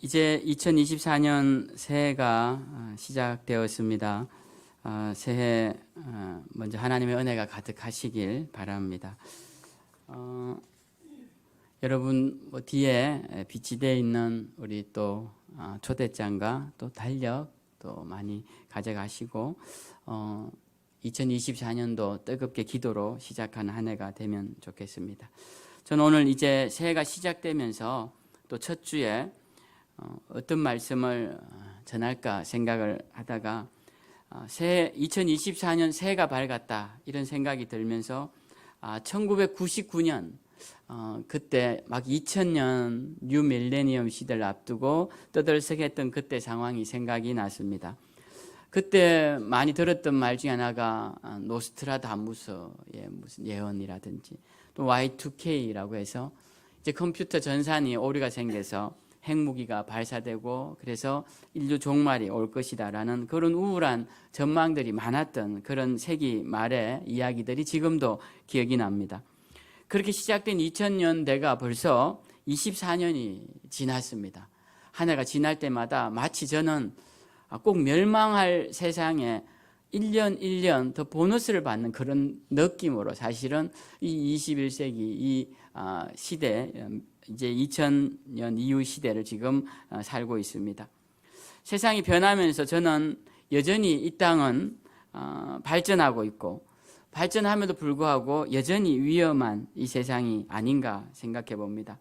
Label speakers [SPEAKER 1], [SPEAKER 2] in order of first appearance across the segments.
[SPEAKER 1] 이제 2024년 새해가 시작되었습니다. 새해 먼저 하나님의 은혜가 가득하시길 바랍니다. 여러분 뒤에 비치되어 있는 우리 또 초대장과 또 달력 또 많이 가져가시고 2024년도 뜨겁게 기도로 시작하는 한 해가 되면 좋겠습니다. 저는 오늘 이제 새해가 시작되면서 또 첫 주에 어떤 말씀을 전할까 생각을 하다가 2024년 새해가 밝았다 이런 생각이 들면서 1999년 그때 막 2000년 뉴 밀레니엄 시대를 앞두고 떠들썩했던 그때 상황이 생각이 났습니다. 그때 많이 들었던 말 중에 하나가 노스트라다무스의 무슨 예언이라든지 또 Y2K라고 해서 이제 컴퓨터 전산이 오류가 생겨서 핵무기가 발사되고 그래서 인류 종말이 올 것이다라는 그런 우울한 전망들이 많았던 그런 세기 말의 이야기들이 지금도 기억이 납니다. 그렇게 시작된 2000년대가 벌써 24년이 지났습니다. 한 해가 지날 때마다 마치 저는 꼭 멸망할 세상에 1년 1년 더 보너스를 받는 그런 느낌으로 사실은 이 21세기 이 시대 이제 2000년 이후 시대를 지금 살고 있습니다. 세상이 변하면서 저는 여전히 이 땅은 발전하고 있고 발전함에도 불구하고 여전히 위험한 이 세상이 아닌가 생각해 봅니다.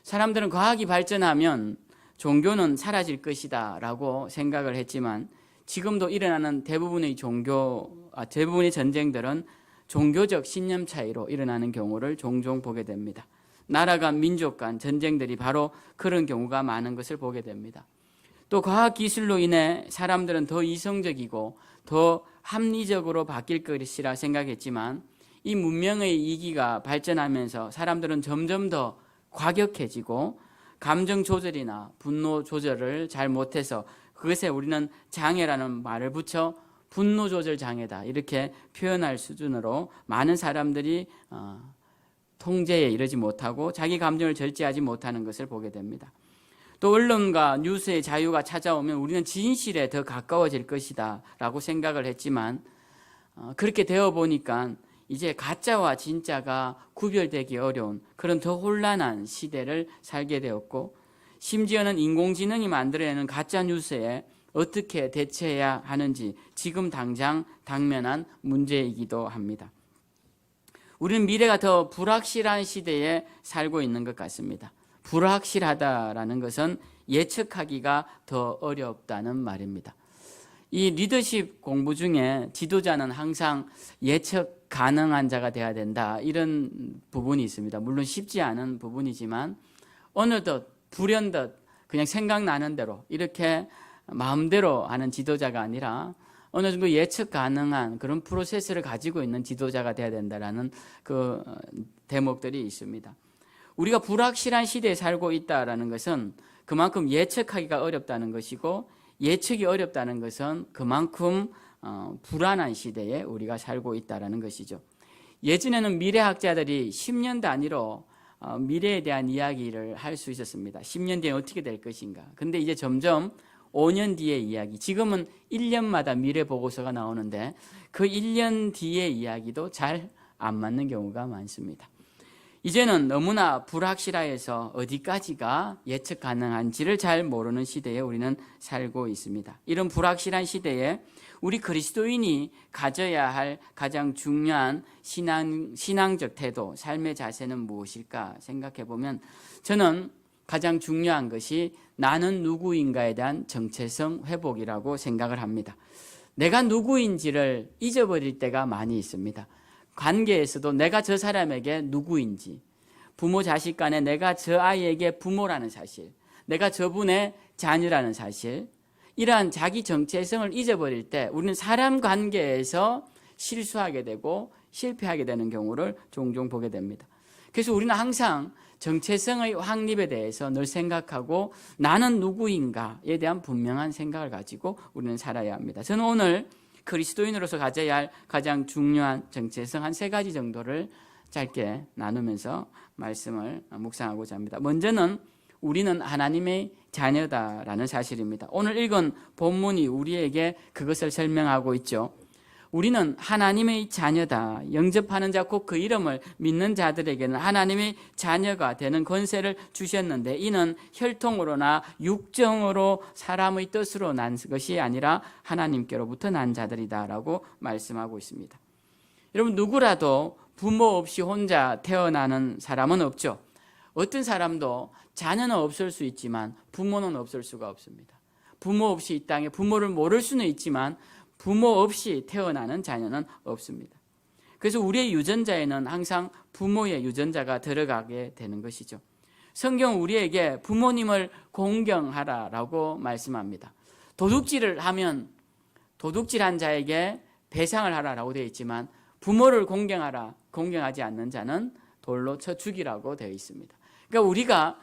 [SPEAKER 1] 사람들은 과학이 발전하면 종교는 사라질 것이다 라고 생각을 했지만 지금도 일어나는 대부분의 전쟁들은 종교적 신념 차이로 일어나는 경우를 종종 보게 됩니다. 나라 간 민족 간 전쟁들이 바로 그런 경우가 많은 것을 보게 됩니다. 또 과학기술로 인해 사람들은 더 이성적이고 더 합리적으로 바뀔 것이라 생각했지만 이 문명의 이기가 발전하면서 사람들은 점점 더 과격해지고 감정 조절이나 분노 조절을 잘 못해서 그것에 우리는 장애라는 말을 붙여 분노 조절 장애다 이렇게 표현할 수준으로 많은 사람들이 통제에 이르지 못하고 자기 감정을 절제하지 못하는 것을 보게 됩니다. 또 언론과 뉴스의 자유가 찾아오면 우리는 진실에 더 가까워질 것이다 라고 생각을 했지만 그렇게 되어 보니까 이제 가짜와 진짜가 구별되기 어려운 그런 더 혼란한 시대를 살게 되었고 심지어는 인공지능이 만들어내는 가짜 뉴스에 어떻게 대처해야 하는지 지금 당장 당면한 문제이기도 합니다. 우리는 미래가 더 불확실한 시대에 살고 있는 것 같습니다. 불확실하다라는 것은 예측하기가 더 어렵다는 말입니다. 이 리더십 공부 중에 지도자는 항상 예측 가능한 자가 되어야 된다 이런 부분이 있습니다. 물론 쉽지 않은 부분이지만 어느덧 불현듯 그냥 생각나는 대로 이렇게 마음대로 하는 지도자가 아니라 어느 정도 예측 가능한 그런 프로세스를 가지고 있는 지도자가 되어야 된다라는 그 대목들이 있습니다. 우리가 불확실한 시대에 살고 있다라는 것은 그만큼 예측하기가 어렵다는 것이고 예측이 어렵다는 것은 그만큼 불안한 시대에 우리가 살고 있다라는 것이죠. 예전에는 미래학자들이 10년 단위로 미래에 대한 이야기를 할 수 있었습니다. 10년 뒤에 어떻게 될 것인가. 근데 이제 점점 5년 뒤의 이야기, 지금은 1년마다 미래 보고서가 나오는데 그 1년 뒤의 이야기도 잘 안 맞는 경우가 많습니다. 이제는 너무나 불확실해서 어디까지가 예측 가능한지를 잘 모르는 시대에 우리는 살고 있습니다. 이런 불확실한 시대에 우리 그리스도인이 가져야 할 가장 중요한 신앙적 태도, 삶의 자세는 무엇일까 생각해 보면 저는 가장 중요한 것이 나는 누구인가에 대한 정체성 회복이라고 생각을 합니다. 내가 누구인지를 잊어버릴 때가 많이 있습니다. 관계에서도 내가 저 사람에게 누구인지, 부모 자식 간에 내가 저 아이에게 부모라는 사실, 내가 저분의 자녀라는 사실, 이러한 자기 정체성을 잊어버릴 때 우리는 사람 관계에서 실수하게 되고 실패하게 되는 경우를 종종 보게 됩니다. 그래서 우리는 항상 정체성의 확립에 대해서 늘 생각하고 나는 누구인가에 대한 분명한 생각을 가지고 우리는 살아야 합니다. 저는 오늘 그리스도인으로서 가져야 할 가장 중요한 정체성 한 3가지 정도를 짧게 나누면서 말씀을 묵상하고자 합니다. 먼저는 우리는 하나님의 자녀다라는 사실입니다. 오늘 읽은 본문이 우리에게 그것을 설명하고 있죠. 우리는 하나님의 자녀다. 영접하는 자 곧 그 이름을 믿는 자들에게는 하나님의 자녀가 되는 권세를 주셨는데 이는 혈통으로나 육정으로 사람의 뜻으로 난 것이 아니라 하나님께로부터 난 자들이다라고 말씀하고 있습니다. 여러분, 누구라도 부모 없이 혼자 태어나는 사람은 없죠. 어떤 사람도 자녀는 없을 수 있지만 부모는 없을 수가 없습니다. 부모 없이 이 땅에 부모를 모를 수는 있지만 부모 없이 태어나는 자녀는 없습니다. 그래서 우리의 유전자에는 항상 부모의 유전자가 들어가게 되는 것이죠. 성경은 우리에게 부모님을 공경하라라고 말씀합니다. 도둑질을 하면 도둑질한 자에게 배상을 하라라고 되어 있지만 부모를 공경하지 않는 자는 돌로 쳐 죽이라고 되어 있습니다. 그러니까 우리가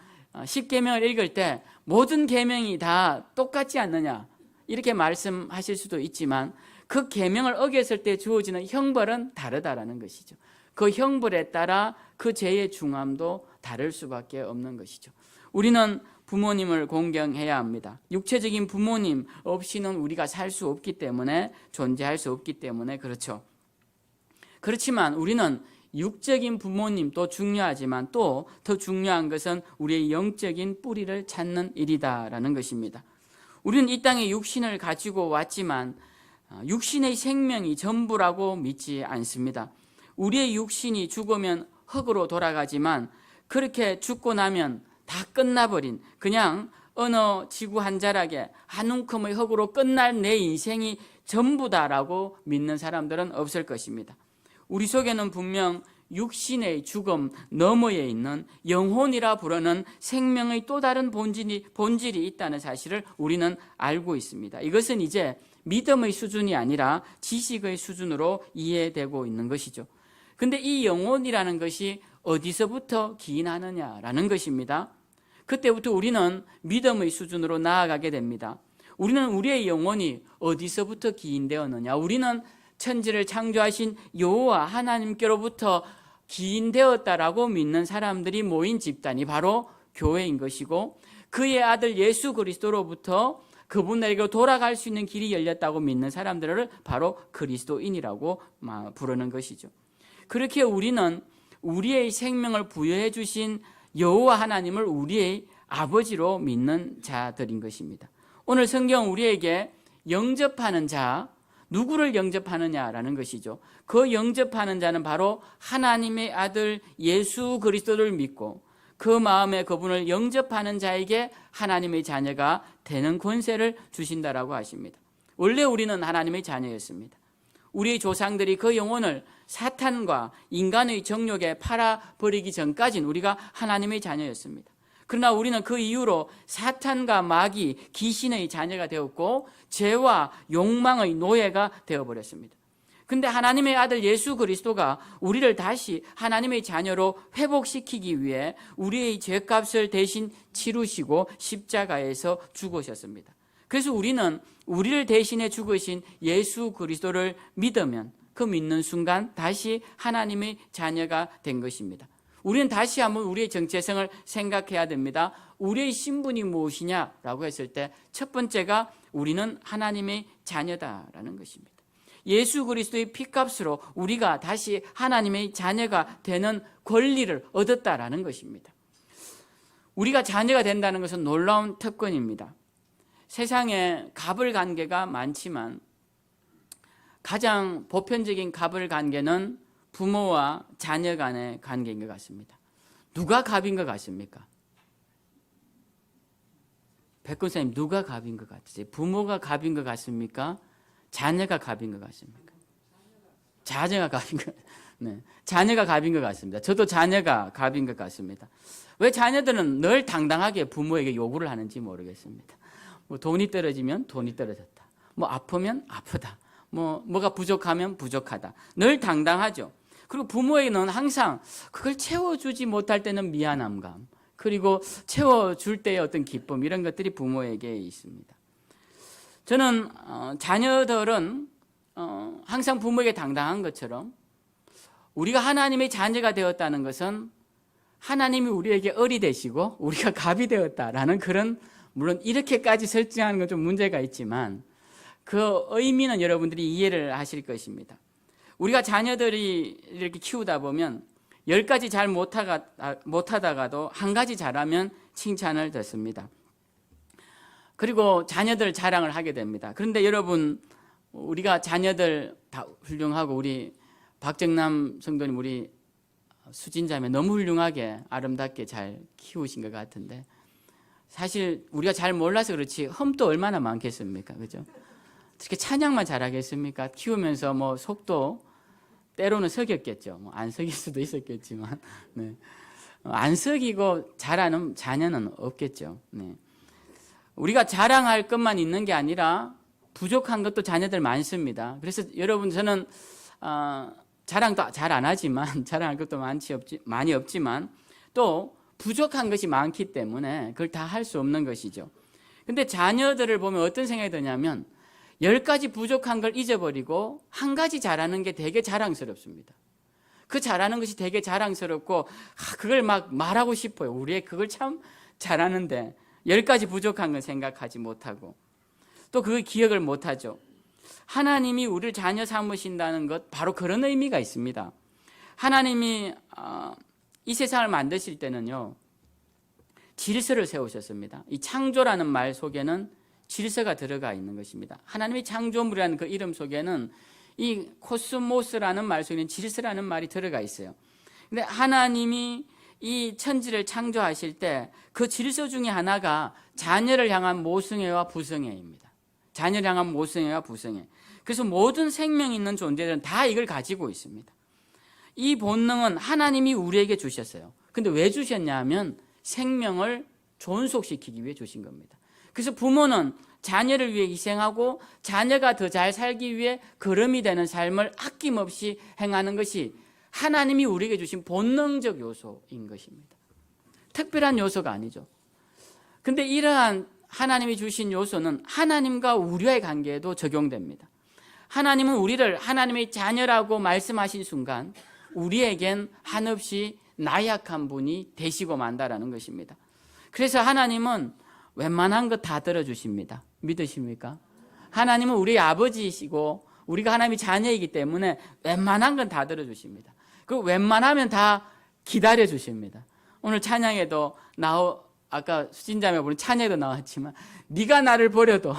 [SPEAKER 1] 십계명을 읽을 때 모든 계명이 다 똑같지 않느냐 이렇게 말씀하실 수도 있지만 그 계명을 어겼을 때 주어지는 형벌은 다르다라는 것이죠. 그 형벌에 따라 그 죄의 중함도 다를 수밖에 없는 것이죠. 우리는 부모님을 공경해야 합니다. 육체적인 부모님 없이는 우리가 살 수 없기 때문에 존재할 수 없기 때문에 그렇죠. 그렇지만 우리는 육적인 부모님도 중요하지만 또 더 중요한 것은 우리의 영적인 뿌리를 찾는 일이다라는 것입니다. 우리는 이 땅에 육신을 가지고 왔지만 육신의 생명이 전부라고 믿지 않습니다. 우리의 육신이 죽으면 흙으로 돌아가지만 그렇게 죽고 나면 다 끝나버린 그냥 어느 지구 한 자락에 한 움큼의 흙으로 끝날 내 인생이 전부다라고 믿는 사람들은 없을 것입니다. 우리 속에는 분명 육신의 죽음 너머에 있는 영혼이라 부르는 생명의 또 다른 본질이 있다는 사실을 우리는 알고 있습니다. 이것은 이제 믿음의 수준이 아니라 지식의 수준으로 이해되고 있는 것이죠. 근데 이 영혼이라는 것이 어디서부터 기인하느냐라는 것입니다. 그때부터 우리는 믿음의 수준으로 나아가게 됩니다. 우리는 우리의 영혼이 어디서부터 기인되었느냐? 우리는 천지를 창조하신 여호와 하나님께로부터 기인되었다라고 믿는 사람들이 모인 집단이 바로 교회인 것이고 그의 아들 예수 그리스도로부터 그분에게 돌아갈 수 있는 길이 열렸다고 믿는 사람들을 바로 그리스도인이라고 부르는 것이죠. 그렇게 우리는 우리의 생명을 부여해 주신 여호와 하나님을 우리의 아버지로 믿는 자들인 것입니다. 오늘 성경 우리에게 영접하는 자, 누구를 영접하느냐라는 것이죠. 그 영접하는 자는 바로 하나님의 아들 예수 그리스도를 믿고 그 마음에 그분을 영접하는 자에게 하나님의 자녀가 되는 권세를 주신다라고 하십니다. 원래 우리는 하나님의 자녀였습니다. 우리의 조상들이 그 영혼을 사탄과 인간의 정욕에 팔아버리기 전까지는 우리가 하나님의 자녀였습니다. 그러나 우리는 그 이후로 사탄과 마귀, 귀신의 자녀가 되었고 죄와 욕망의 노예가 되어버렸습니다. 근데 하나님의 아들 예수 그리스도가 우리를 다시 하나님의 자녀로 회복시키기 위해 우리의 죄값을 대신 치르시고 십자가에서 죽으셨습니다. 그래서 우리는 우리를 대신해 죽으신 예수 그리스도를 믿으면 그 믿는 순간 다시 하나님의 자녀가 된 것입니다. 우리는 다시 한번 우리의 정체성을 생각해야 됩니다. 우리의 신분이 무엇이냐라고 했을 때 첫 번째가 우리는 하나님의 자녀다라는 것입니다. 예수 그리스도의 피값으로 우리가 다시 하나님의 자녀가 되는 권리를 얻었다라는 것입니다. 우리가 자녀가 된다는 것은 놀라운 특권입니다. 세상에 갑을 관계가 많지만 가장 보편적인 갑을 관계는 부모와 자녀 간의 관계인 것 같습니다. 누가 갑인 것 같습니까? 백군사님, 누가 갑인 것 같으세요? 부모가 갑인 것 같습니까? 자녀가 갑인 것 같습니까? 자녀가 갑인 것 네, 자녀가 갑인 것 같습니다. 저도 자녀가 갑인 것 같습니다. 왜 자녀들은 늘 당당하게 부모에게 요구를 하는지 모르겠습니다. 뭐 돈이 떨어지면 돈이 떨어졌다. 뭐 아프면 아프다. 뭐가 부족하면 부족하다. 늘 당당하죠. 그리고 부모에게는 항상 그걸 채워주지 못할 때는 미안함감, 그리고 채워줄 때의 어떤 기쁨, 이런 것들이 부모에게 있습니다. 저는 자녀들은 항상 부모에게 당당한 것처럼 우리가 하나님의 자녀가 되었다는 것은 하나님이 우리에게 을이 되시고 우리가 갑이 되었다라는 그런, 물론 이렇게까지 설정하는 건 좀 문제가 있지만 그 의미는 여러분들이 이해를 하실 것입니다. 우리가 자녀들이 이렇게 키우다 보면 10가지 잘 못하다가도 한 가지 잘하면 칭찬을 듣습니다. 그리고 자녀들 자랑을 하게 됩니다. 그런데 여러분, 우리가 자녀들 다 훌륭하고 우리 박정남 성도님, 우리 수진자매 너무 훌륭하게 아름답게 잘 키우신 것 같은데, 사실 우리가 잘 몰라서 그렇지 흠도 얼마나 많겠습니까? 그죠? 어떻게 찬양만 잘하겠습니까? 키우면서 뭐 속도 때로는 석였겠죠. 뭐 안 석일 수도 있었겠지만, 네. 안 석이고 잘하는 자녀는 없겠죠. 네. 우리가 자랑할 것만 있는 게 아니라 부족한 것도 자녀들 많습니다. 그래서 여러분, 저는 자랑도 잘 안 하지만 자랑할 것도 많이 없지만 또 부족한 것이 많기 때문에 그걸 다 할 수 없는 것이죠. 근데 자녀들을 보면 어떤 생각이 드냐면 10가지 부족한 걸 잊어버리고 한 가지 잘하는 게 되게 자랑스럽습니다. 그 잘하는 것이 되게 자랑스럽고 그걸 막 말하고 싶어요. 우리 그걸 참 잘하는데 10가지 부족한 걸 생각하지 못하고 또 그걸 기억을 못하죠. 하나님이 우리를 자녀 삼으신다는 것, 바로 그런 의미가 있습니다. 하나님이 이 세상을 만드실 때는요, 질서를 세우셨습니다. 이 창조라는 말 속에는 질서가 들어가 있는 것입니다. 하나님의 창조물이라는 그 이름 속에는 이 코스모스라는 말 속에는 질서라는 말이 들어가 있어요. 근데 하나님이 이 천지를 창조하실 때 그 질서 중에 하나가 자녀를 향한 모성애와 부성애입니다. 자녀를 향한 모성애와 부성애. 그래서 모든 생명 있는 존재들은 다 이걸 가지고 있습니다. 이 본능은 하나님이 우리에게 주셨어요. 근데 왜 주셨냐 하면 생명을 존속시키기 위해 주신 겁니다. 그래서 부모는 자녀를 위해 희생하고 자녀가 더 잘 살기 위해 거름이 되는 삶을 아낌없이 행하는 것이 하나님이 우리에게 주신 본능적 요소인 것입니다. 특별한 요소가 아니죠. 근데 이러한 하나님이 주신 요소는 하나님과 우리와의 관계에도 적용됩니다. 하나님은 우리를 하나님의 자녀라고 말씀하신 순간 우리에겐 한없이 나약한 분이 되시고 만다라는 것입니다. 그래서 하나님은 웬만한 것 다 들어주십니다. 믿으십니까? 하나님은 우리의 아버지이시고 우리가 하나님의 자녀이기 때문에 웬만한 건 다 들어주십니다. 그 웬만하면 다 기다려주십니다. 오늘 찬양에도 아까 수진자매 부른 찬양에도 나왔지만 네가 나를 버려도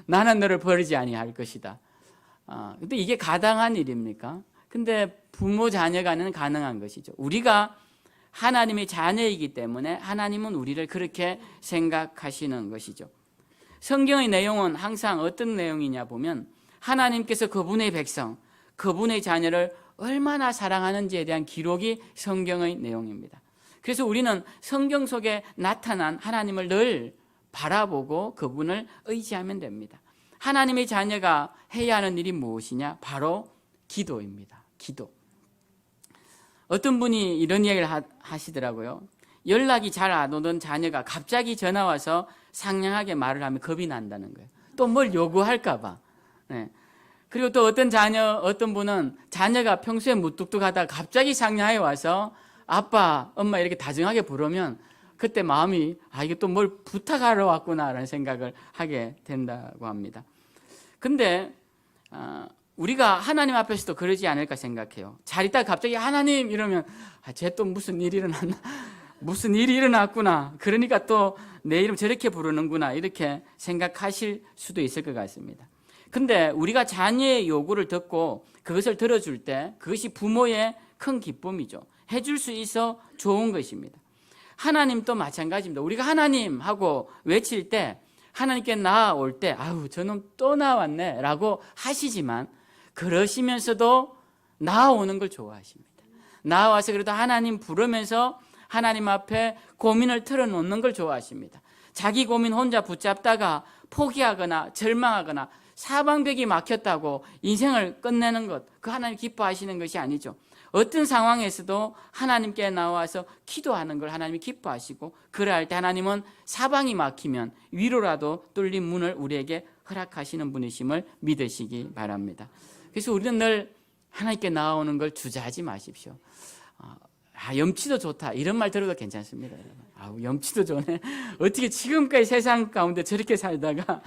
[SPEAKER 1] 나는 너를 버리지 아니할 것이다. 근데 이게 가당한 일입니까? 근데 부모 자녀 간에는 가능한 것이죠. 우리가 하나님의 자녀이기 때문에 하나님은 우리를 그렇게 생각하시는 것이죠. 성경의 내용은 항상 어떤 내용이냐 보면 하나님께서 그분의 백성, 그분의 자녀를 얼마나 사랑하는지에 대한 기록이 성경의 내용입니다. 그래서 우리는 성경 속에 나타난 하나님을 늘 바라보고 그분을 의지하면 됩니다. 하나님의 자녀가 해야 하는 일이 무엇이냐? 바로 기도입니다. 기도. 어떤 분이 이런 이야기를 하시더라고요. 연락이 잘 안 오던 자녀가 갑자기 전화 와서 상냥하게 말을 하면 겁이 난다는 거예요. 또 뭘 요구할까 봐. 네. 그리고 또 어떤 분은 자녀가 평소에 무뚝뚝하다가 갑자기 상냥하게 와서 아빠, 엄마 이렇게 다정하게 부르면 그때 마음이 이게 또 뭘 부탁하러 왔구나라는 생각을 하게 된다고 합니다. 근데 우리가 하나님 앞에서도 그러지 않을까 생각해요. 잘 있다가 갑자기 하나님 이러면 쟤 또 무슨 일이 일어났나? 무슨 일이 일어났구나. 그러니까 또 내 이름 저렇게 부르는구나. 이렇게 생각하실 수도 있을 것 같습니다. 근데 우리가 자녀의 요구를 듣고 그것을 들어줄 때 그것이 부모의 큰 기쁨이죠. 해줄 수 있어 좋은 것입니다. 하나님도 마찬가지입니다. 우리가 하나님 하고 외칠 때 하나님께 나아올 때 저놈 또 나왔네 라고 하시지만 그러시면서도 나아오는 걸 좋아하십니다. 나와서 그래도 하나님 부르면서 하나님 앞에 고민을 털어놓는 걸 좋아하십니다. 자기 고민 혼자 붙잡다가 포기하거나 절망하거나 사방벽이 막혔다고 인생을 끝내는 것, 그 하나님 기뻐하시는 것이 아니죠. 어떤 상황에서도 하나님께 나와서 기도하는 걸 하나님이 기뻐하시고 그럴 때 하나님은 사방이 막히면 위로라도 뚫린 문을 우리에게 허락하시는 분이심을 믿으시기 바랍니다. 그래서 우리는 늘 하나님께 나오는 걸 주저하지 마십시오. 염치도 좋다 이런 말 들어도 괜찮습니다. 여러분. 염치도 좋네. 어떻게 지금까지 세상 가운데 저렇게 살다가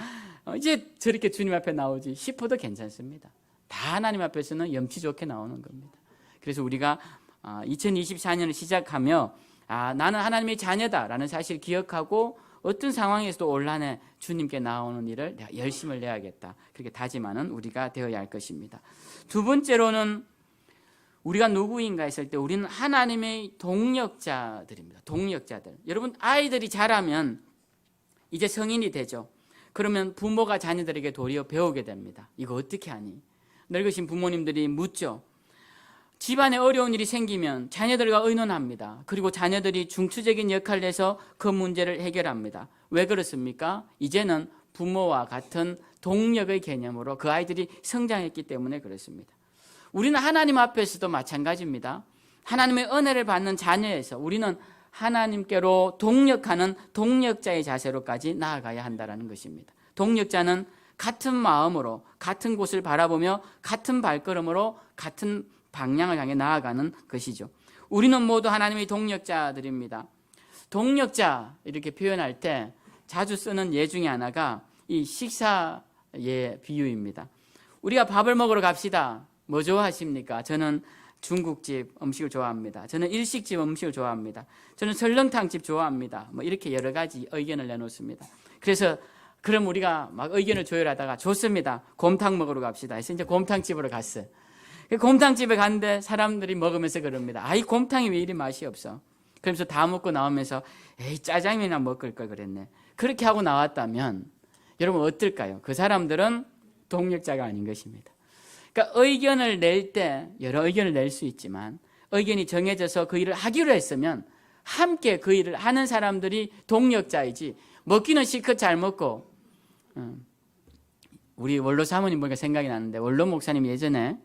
[SPEAKER 1] 이제 저렇게 주님 앞에 나오지 싶어도 괜찮습니다. 다 하나님 앞에서는 염치 좋게 나오는 겁니다. 그래서 우리가 2024년을 시작하며 나는 하나님의 자녀다라는 사실을 기억하고 어떤 상황에서도 올 한 해 주님께 나오는 일을 내가 열심을 내야겠다. 그렇게 다짐하는 우리가 되어야 할 것입니다. 두 번째로는 우리가 누구인가 했을 때 우리는 하나님의 동력자들입니다. 동력자들. 여러분 아이들이 자라면 이제 성인이 되죠. 그러면 부모가 자녀들에게 도리어 배우게 됩니다. 이거 어떻게 하니? 늙으신 부모님들이 묻죠. 집안에 어려운 일이 생기면 자녀들과 의논합니다. 그리고 자녀들이 중추적인 역할을 해서 그 문제를 해결합니다. 왜 그렇습니까? 이제는 부모와 같은 동력의 개념으로 그 아이들이 성장했기 때문에 그렇습니다. 우리는 하나님 앞에서도 마찬가지입니다. 하나님의 은혜를 받는 자녀에서 우리는 하나님께로 동력하는 동력자의 자세로까지 나아가야 한다는 것입니다. 동력자는 같은 마음으로 같은 곳을 바라보며 같은 발걸음으로 같은 방향을 향해 나아가는 것이죠. 우리는 모두 하나님의 동력자들입니다. 동력자 이렇게 표현할 때 자주 쓰는 예 중에 하나가 이 식사의 비유입니다. 우리가 밥을 먹으러 갑시다. 뭐 좋아하십니까? 저는 중국집 음식을 좋아합니다. 저는 일식집 음식을 좋아합니다. 저는 설렁탕집 좋아합니다. 뭐 이렇게 여러 가지 의견을 내놓습니다. 그래서 그럼 우리가 막 의견을 조율하다가 좋습니다. 곰탕 먹으러 갑시다. 해서 이제 곰탕집으로 갔어요. 곰탕집에 갔는데 사람들이 먹으면서 그럽니다. 이 곰탕이 왜 이리 맛이 없어? 그러면서 다 먹고 나오면서 에이 짜장면이나 먹을 걸 그랬네. 그렇게 하고 나왔다면 여러분 어떨까요? 그 사람들은 동력자가 아닌 것입니다. 그러니까 의견을 낼 때 여러 의견을 낼 수 있지만 의견이 정해져서 그 일을 하기로 했으면 함께 그 일을 하는 사람들이 동력자이지 먹기는 실컷 잘 먹고 우리 원로 사모님 보니까 생각이 나는데 원로 목사님이 예전에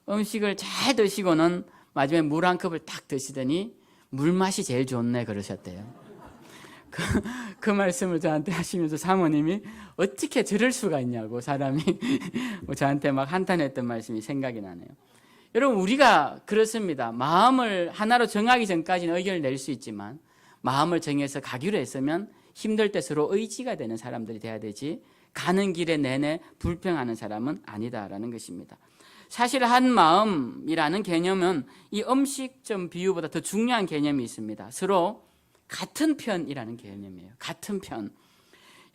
[SPEAKER 1] 음식을 잘 드시고는 마지막에 물 한 컵을 딱 드시더니 물맛이 제일 좋네 그러셨대요. 그 말씀을 저한테 하시면서 사모님이 어떻게 저럴 수가 있냐고 사람이 저한테 막 한탄했던 말씀이 생각이 나네요. 여러분 우리가 그렇습니다. 마음을 하나로 정하기 전까지는 의견을 낼 수 있지만 마음을 정해서 가기로 했으면 힘들 때 서로 의지가 되는 사람들이 돼야 되지 가는 길에 내내 불평하는 사람은 아니다라는 것입니다. 사실 한 마음이라는 개념은 이 음식점 비유보다 더 중요한 개념이 있습니다. 서로 같은 편이라는 개념이에요. 같은 편.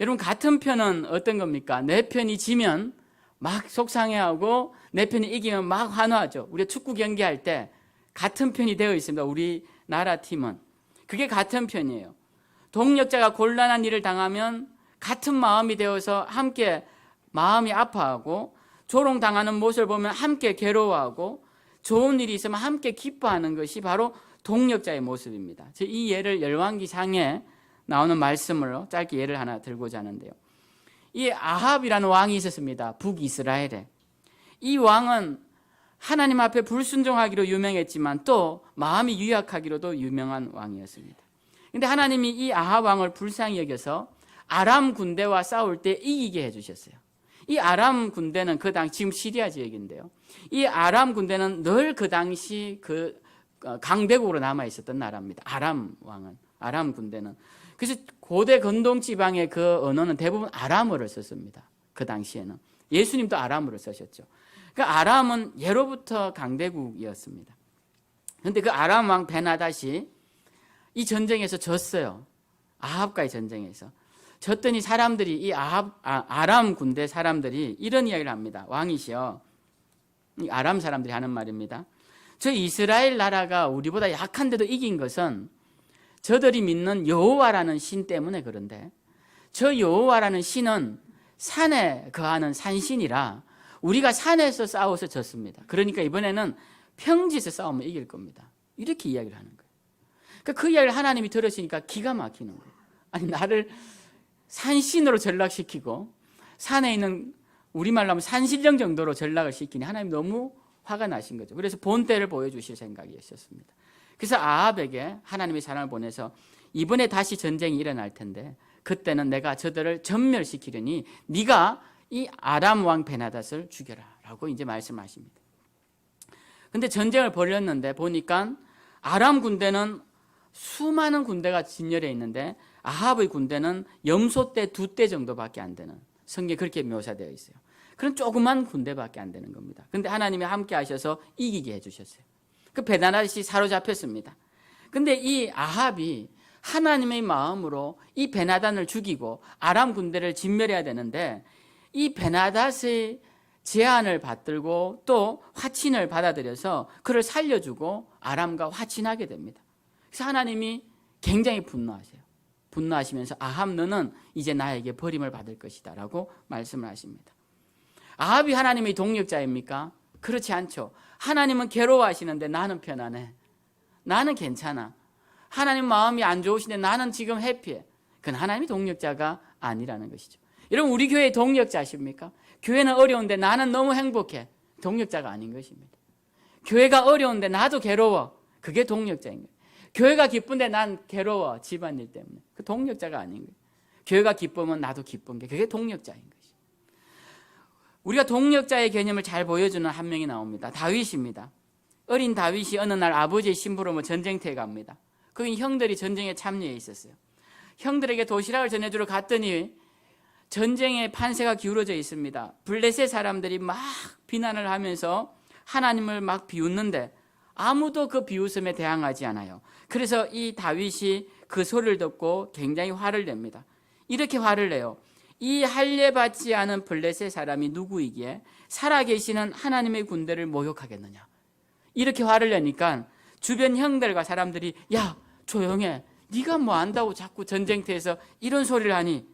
[SPEAKER 1] 여러분 같은 편은 어떤 겁니까? 내 편이 지면 막 속상해하고 내 편이 이기면 막 환호하죠. 우리가 축구 경기할 때 같은 편이 되어 있습니다. 우리나라 팀은. 그게 같은 편이에요. 동력자가 곤란한 일을 당하면 같은 마음이 되어서 함께 마음이 아파하고 조롱당하는 모습을 보면 함께 괴로워하고 좋은 일이 있으면 함께 기뻐하는 것이 바로 동력자의 모습입니다. 이 예를 열왕기상에 나오는 말씀으로 짧게 예를 하나 들고자 하는데요. 이 아합이라는 왕이 있었습니다. 북이스라엘에. 이 왕은 하나님 앞에 불순종하기로 유명했지만 또 마음이 유약하기로도 유명한 왕이었습니다. 그런데 하나님이 이 아합 왕을 불쌍히 여겨서 아람 군대와 싸울 때 이기게 해주셨어요. 이 아람 군대는 그 당시 지금 시리아 지역인데요. 이 아람 군대는 늘 그 당시 그 강대국으로 남아 있었던 나라입니다. 아람 왕은 아람 군대는 그래서 고대 건동 지방의 그 언어는 대부분 아람어를 썼습니다. 그 당시에는 예수님도 아람어를 쓰셨죠. 그 아람은 예로부터 강대국이었습니다. 그런데 그 아람 왕 베나닷이 이 전쟁에서 졌어요. 아합과의 전쟁에서. 졌더니 사람들이 이 아람 군대 사람들이 이런 이야기를 합니다. 왕이시여, 이 아람 사람들이 하는 말입니다. 저 이스라엘 나라가 우리보다 약한데도 이긴 것은 저들이 믿는 여호와라는 신 때문에 그런데 저 여호와라는 신은 산에 거하는 산신이라 우리가 산에서 싸워서 졌습니다. 그러니까 이번에는 평지에서 싸우면 이길 겁니다. 이렇게 이야기를 하는 거예요. 그러니까 그 이야기를 하나님이 들으시니까 기가 막히는 거예요. 아니 나를 산신으로 전락시키고 산에 있는 우리말로 하면 산신령 정도로 전락을 시키니 하나님 너무 화가 나신 거죠. 그래서 본때를 보여주실 생각이었습니다. 그래서 아합에게 하나님의 사람을 보내서 이번에 다시 전쟁이 일어날 텐데 그때는 내가 저들을 전멸시키려니 네가 이 아람 왕 베나닷을 죽여라 라고 이제 말씀하십니다. 근데 전쟁을 벌였는데 보니까 아람 군대는 수많은 군대가 진열해 있는데 아합의 군대는 염소떼 2떼 정도밖에 안 되는, 성경에 그렇게 묘사되어 있어요. 그런 조그만 군대밖에 안 되는 겁니다. 그런데 하나님이 함께 하셔서 이기게 해주셨어요. 그 베나닷이 사로잡혔습니다. 근데 이 아합이 하나님의 마음으로 이 베나단을 죽이고 아람 군대를 진멸해야 되는데 이 베나닷의 제안을 받들고 또 화친을 받아들여서 그를 살려주고 아람과 화친하게 됩니다. 그래서 하나님이 굉장히 분노하세요. 분노하시면서 아합 너는 이제 나에게 버림을 받을 것이다 라고 말씀을 하십니다. 아합이 하나님의 동력자입니까? 그렇지 않죠. 하나님은 괴로워하시는데 나는 편안해. 나는 괜찮아. 하나님 마음이 안 좋으신데 나는 지금 해피해. 그건 하나님이 동력자가 아니라는 것이죠. 여러분, 우리 교회의 동력자십니까? 교회는 어려운데 나는 너무 행복해. 동력자가 아닌 것입니다. 교회가 어려운데 나도 괴로워. 그게 동력자인 거예요. 교회가 기쁜데 난 괴로워. 집안일 때문에. 그 동력자가 아닌 거예요. 교회가 기쁘면 나도 기쁜 게 그게 동력자인 것이죠. 우리가 동력자의 개념을 잘 보여주는 한 명이 나옵니다. 다윗입니다. 어린 다윗이 어느 날 아버지의 심부름으로 전쟁터에 갑니다. 거기 형들이 전쟁에 참여해 있었어요. 형들에게 도시락을 전해주러 갔더니 전쟁의 판세가 기울어져 있습니다. 블레셋 사람들이 막 비난을 하면서 하나님을 막 비웃는데 아무도 그 비웃음에 대항하지 않아요. 그래서 이 다윗이 그 소리를 듣고 굉장히 화를 냅니다. 이렇게 화를 내요. 이 할례받지 않은 블레셋 사람이 누구이기에 살아계시는 하나님의 군대를 모욕하겠느냐. 이렇게 화를 내니까 주변 형들과 사람들이 야 조용해. 네가 뭐 안다고 자꾸 전쟁터에서 이런 소리를 하니?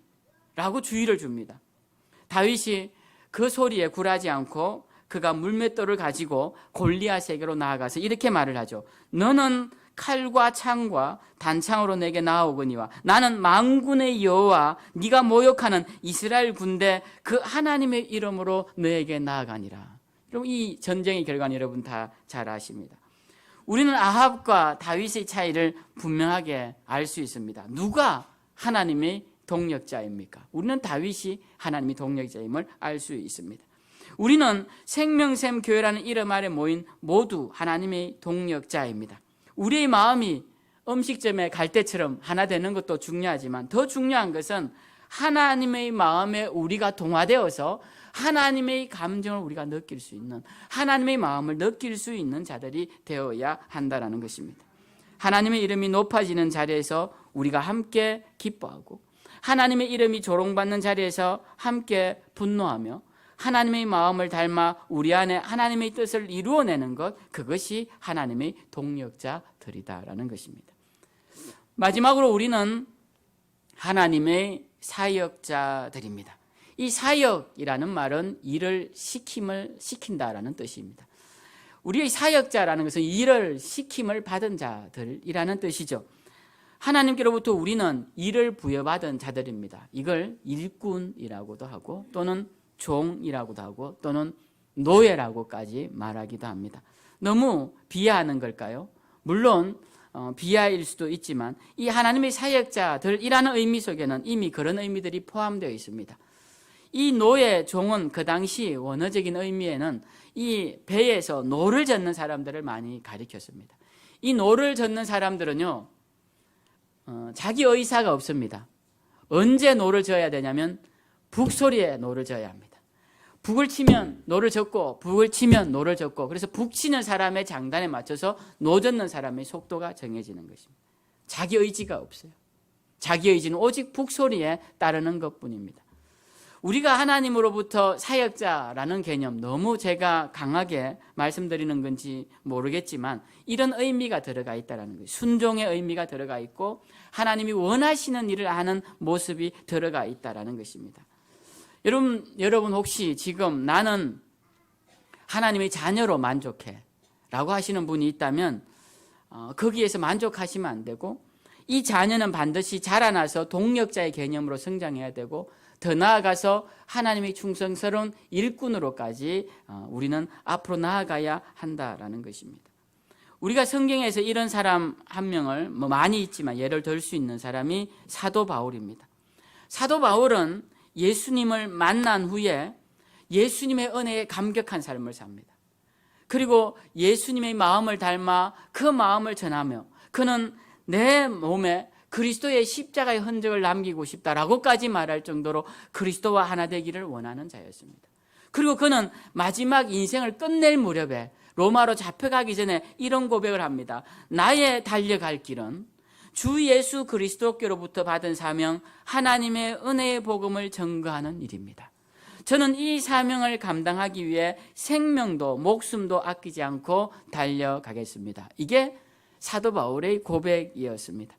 [SPEAKER 1] 라고 주의를 줍니다. 다윗이 그 소리에 굴하지 않고 그가 물맷돌을 가지고 골리앗에게로 나아가서 이렇게 말을 하죠. 너는 칼과 창과 단창으로 내게 나아오거니와 나는 만군의 여호와 네가 모욕하는 이스라엘 군대 그 하나님의 이름으로 너에게 나아가니라. 그럼 이 전쟁의 결과는 여러분 다 잘 아십니다. 우리는 아합과 다윗의 차이를 분명하게 알 수 있습니다. 누가 하나님의 동력자입니까? 우리는 다윗이 하나님의 동력자임을 알 수 있습니다. 우리는 생명샘 교회라는 이름 아래 모인 모두 하나님의 동력자입니다. 우리의 마음이 음식점에 갈 때처럼 하나 되는 것도 중요하지만 더 중요한 것은 하나님의 마음에 우리가 동화되어서 하나님의 감정을 우리가 느낄 수 있는, 하나님의 마음을 느낄 수 있는 자들이 되어야 한다는 것입니다. 하나님의 이름이 높아지는 자리에서 우리가 함께 기뻐하고 하나님의 이름이 조롱받는 자리에서 함께 분노하며 하나님의 마음을 닮아 우리 안에 하나님의 뜻을 이루어내는 것, 그것이 하나님의 동력자들이다라는 것입니다. 마지막으로 우리는 하나님의 사역자들입니다. 이 사역이라는 말은 일을 시킨다라는 뜻입니다. 우리의 사역자라는 것은 일을 시킴을 받은 자들이라는 뜻이죠. 하나님께로부터 우리는 일을 부여받은 자들입니다. 이걸 일꾼이라고도 하고 또는 종이라고도 하고 또는 노예라고까지 말하기도 합니다. 너무 비하하는 걸까요? 물론 비하일 수도 있지만 이 하나님의 사역자들이라는 의미 속에는 이미 그런 의미들이 포함되어 있습니다. 이 노예, 종은 그 당시 원어적인 의미에는 이 배에서 노를 젓는 사람들을 많이 가리켰습니다. 이 노를 젓는 사람들은요, 자기 의사가 없습니다. 언제 노를 져야 되냐면 북소리에 노를 져야 합니다. 북을 치면 노를 젓고 북을 치면 노를 젓고, 그래서 북 치는 사람의 장단에 맞춰서 노 젓는 사람의 속도가 정해지는 것입니다. 자기 의지가 없어요. 자기 의지는 오직 북소리에 따르는 것뿐입니다. 우리가 하나님으로부터 사역자라는 개념, 너무 제가 강하게 말씀드리는 건지 모르겠지만 이런 의미가 들어가 있다는 거예요. 순종의 의미가 들어가 있고 하나님이 원하시는 일을 하는 모습이 들어가 있다는 것입니다. 여러분 혹시 지금 나는 하나님의 자녀로 만족해 라고 하시는 분이 있다면 거기에서 만족하시면 안 되고, 이 자녀는 반드시 자라나서 동력자의 개념으로 성장해야 되고, 더 나아가서 하나님의 충성스러운 일꾼으로까지 우리는 앞으로 나아가야 한다라는 것입니다. 우리가 성경에서 이런 사람 한 명을 많이 있지만 예를 들 수 있는 사람이 사도 바울입니다. 사도 바울은 예수님을 만난 후에 예수님의 은혜에 감격한 삶을 삽니다. 그리고 예수님의 마음을 닮아 그 마음을 전하며 그는 내 몸에 그리스도의 십자가의 흔적을 남기고 싶다라고까지 말할 정도로 그리스도와 하나 되기를 원하는 자였습니다. 그리고 그는 마지막 인생을 끝낼 무렵에 로마로 잡혀가기 전에 이런 고백을 합니다. 나의 달려갈 길은 주 예수 그리스도께로부터 받은 사명, 하나님의 은혜의 복음을 전거하는 일입니다. 저는 이 사명을 감당하기 위해 생명도 목숨도 아끼지 않고 달려가겠습니다. 이게 사도 바울의 고백이었습니다.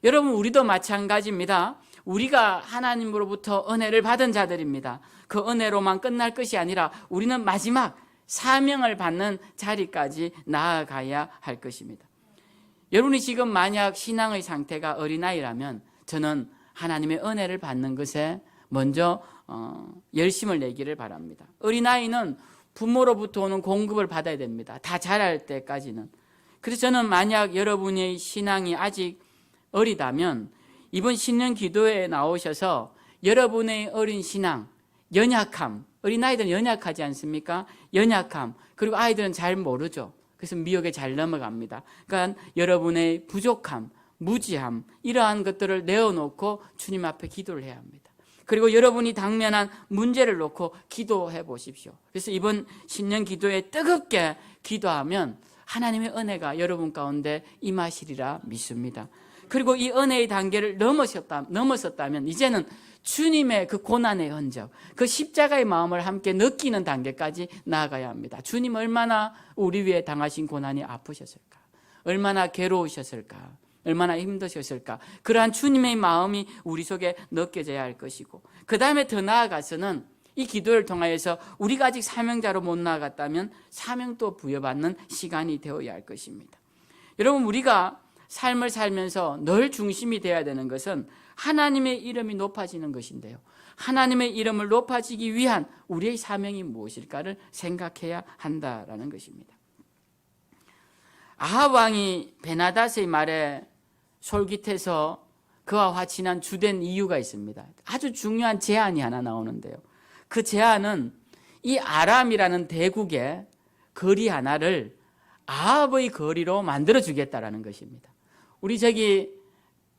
[SPEAKER 1] 여러분, 우리도 마찬가지입니다. 우리가 하나님으로부터 은혜를 받은 자들입니다. 그 은혜로만 끝날 것이 아니라 우리는 마지막 사명을 받는 자리까지 나아가야 할 것입니다. 여러분이 지금 만약 신앙의 상태가 어린아이라면 저는 하나님의 은혜를 받는 것에 먼저 열심을 내기를 바랍니다. 어린아이는 부모로부터 오는 공급을 받아야 됩니다. 다 자랄 때까지는. 그래서 저는 만약 여러분의 신앙이 아직 어리다면 이번 신년 기도회에 나오셔서 여러분의 어린 신앙, 연약함, 어린아이들은 연약하지 않습니까? 연약함, 그리고 아이들은 잘 모르죠. 그래서 미혹에 잘 넘어갑니다. 그러니까 여러분의 부족함, 무지함, 이러한 것들을 내어놓고 주님 앞에 기도를 해야 합니다. 그리고 여러분이 당면한 문제를 놓고 기도해 보십시오. 그래서 이번 신년 기도에 뜨겁게 기도하면 하나님의 은혜가 여러분 가운데 임하시리라 믿습니다. 그리고 이 은혜의 단계를 넘어섰다면 이제는 주님의 그 고난의 흔적, 그 십자가의 마음을 함께 느끼는 단계까지 나아가야 합니다. 주님 얼마나 우리 위해 당하신 고난이 아프셨을까? 얼마나 괴로우셨을까? 얼마나 힘드셨을까? 그러한 주님의 마음이 우리 속에 느껴져야 할 것이고, 그 다음에 더 나아가서는 이 기도를 통하여서 우리가 아직 사명자로 못 나아갔다면 사명도 부여받는 시간이 되어야 할 것입니다. 여러분, 우리가 삶을 살면서 늘 중심이 되어야 되는 것은 하나님의 이름이 높아지는 것인데요. 하나님의 이름을 높아지기 위한 우리의 사명이 무엇일까를 생각해야 한다라는 것입니다. 아합 왕이 베나닷의 말에 솔깃해서 그와 화친한 주된 이유가 있습니다. 아주 중요한 제안이 하나 나오는데요. 그 제안은 이 아람이라는 대국의 거리 하나를 아합의 거리로 만들어주겠다라는 것입니다. 우리 저기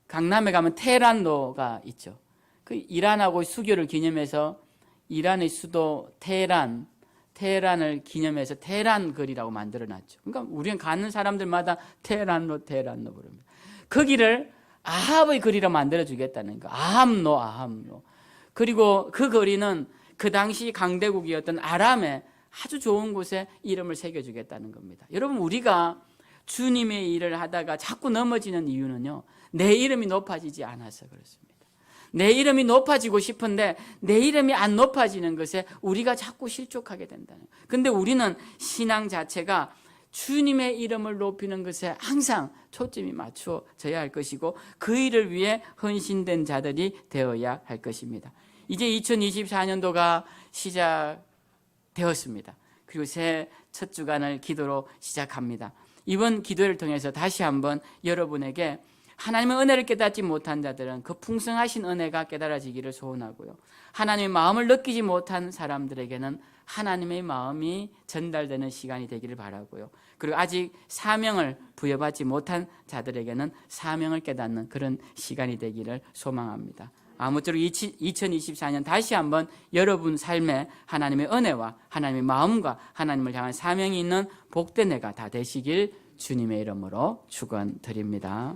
[SPEAKER 1] 강남에 가면 테헤란로가 있죠. 그 이란하고 수교를 기념해서 이란의 수도 테헤란을 기념해서 테헤란 거리라고 만들어놨죠. 그러니까 우리는 가는 사람들마다 테헤란로 부릅니다. 거기를 아합의 거리로 만들어주겠다는 거. 아합로. 그리고 그 거리는 그 당시 강대국이었던 아람의 아주 좋은 곳에 이름을 새겨주겠다는 겁니다. 여러분, 우리가 주님의 일을 하다가 자꾸 넘어지는 이유는요, 내 이름이 높아지지 않아서 그렇습니다. 내 이름이 높아지고 싶은데 내 이름이 안 높아지는 것에 우리가 자꾸 실족하게 된다는 거예요. 근데 우리는 신앙 자체가 주님의 이름을 높이는 것에 항상 초점이 맞춰져야 할 것이고 그 일을 위해 헌신된 자들이 되어야 할 것입니다. 이제 2024년도가 시작되었습니다. 그리고 새해 첫 주간을 기도로 시작합니다. 이번 기도를 통해서 다시 한번 여러분에게 하나님의 은혜를 깨닫지 못한 자들은 그 풍성하신 은혜가 깨달아지기를 소원하고요. 하나님의 마음을 느끼지 못한 사람들에게는 하나님의 마음이 전달되는 시간이 되기를 바라고요. 그리고 아직 사명을 부여받지 못한 자들에게는 사명을 깨닫는 그런 시간이 되기를 소망합니다. 아무쪼록 2024년 다시 한번 여러분 삶에 하나님의 은혜와 하나님의 마음과 하나님을 향한 사명이 있는 복된 해가 다 되시길 주님의 이름으로 축원드립니다.